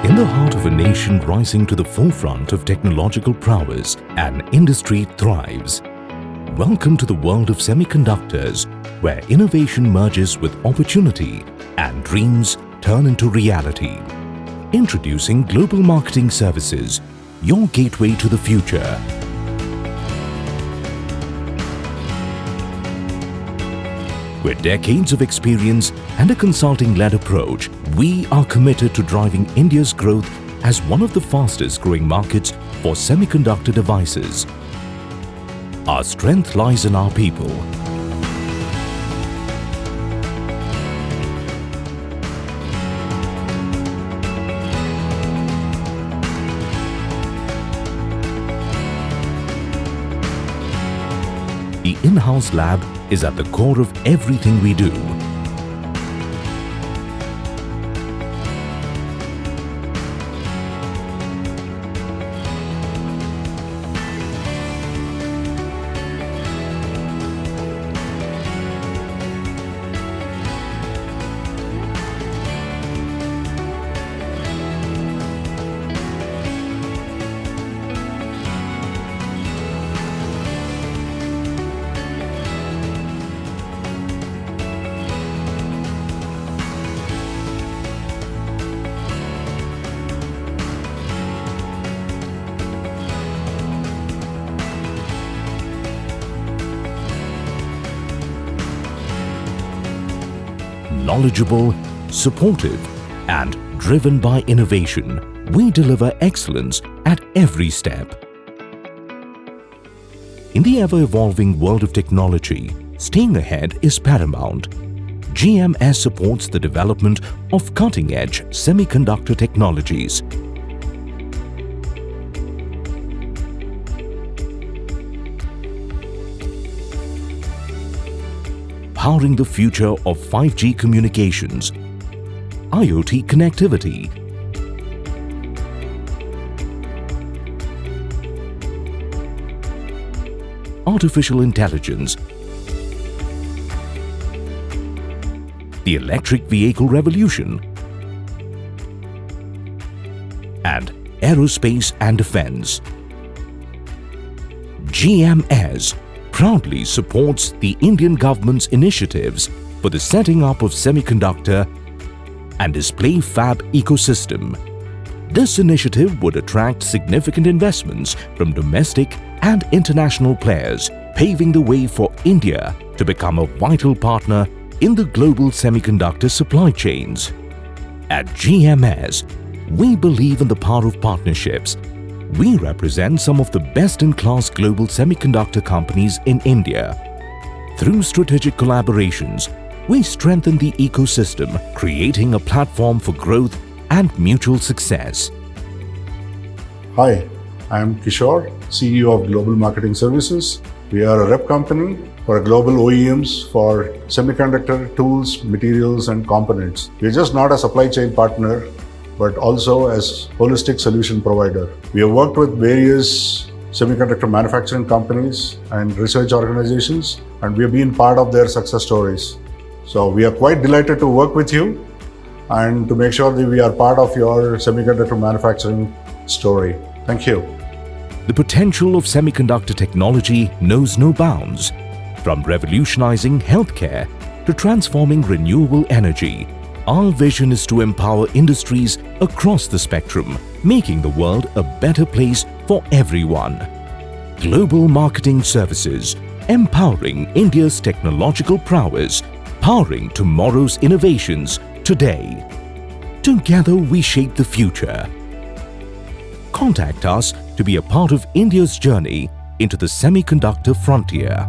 In the heart of a nation rising to the forefront of technological prowess, an industry thrives. Welcome to the world of semiconductors, where innovation merges with opportunity and dreams turn into reality. Introducing Global Marketing Services, your gateway to the future. With decades of experience and a consulting-led approach, we are committed to driving India's growth as one of the fastest-growing markets for semiconductor devices. Our strength lies in our people. The in-house lab is at the core of everything we do. Knowledgeable, supportive, and driven by innovation, we deliver excellence at every step. In the ever-evolving world of technology, staying ahead is paramount. GMS supports the development of cutting-edge semiconductor technologies. Powering the future of 5G communications, IoT connectivity, artificial intelligence, the electric vehicle revolution, and aerospace and defense. GMS proudly supports the Indian government's initiatives for the setting up of semiconductor and display fab ecosystem. This initiative would attract significant investments from domestic and international players, paving the way for India to become a vital partner in the global semiconductor supply chains. At GMS, we believe in the power of partnerships. We represent some of the best-in-class global semiconductor companies in India. Through strategic collaborations, we strengthen the ecosystem, creating a platform for growth and mutual success. Hi, I am Kishore, CEO of Global Marketing Services. We are a rep company for global OEMs for semiconductor tools, materials, and components. We are just not a supply chain partner, but also as holistic solution provider. We have worked with various semiconductor manufacturing companies and research organizations, and we have been part of their success stories. So we are quite delighted to work with you and to make sure that we are part of your semiconductor manufacturing story. Thank you. The potential of semiconductor technology knows no bounds. From revolutionizing healthcare to transforming renewable energy, our vision is to empower industries across the spectrum, making the world a better place for everyone. Global Marketing Services, empowering India's technological prowess, powering tomorrow's innovations today. Together we shape the future. Contact us to be a part of India's journey into the semiconductor frontier.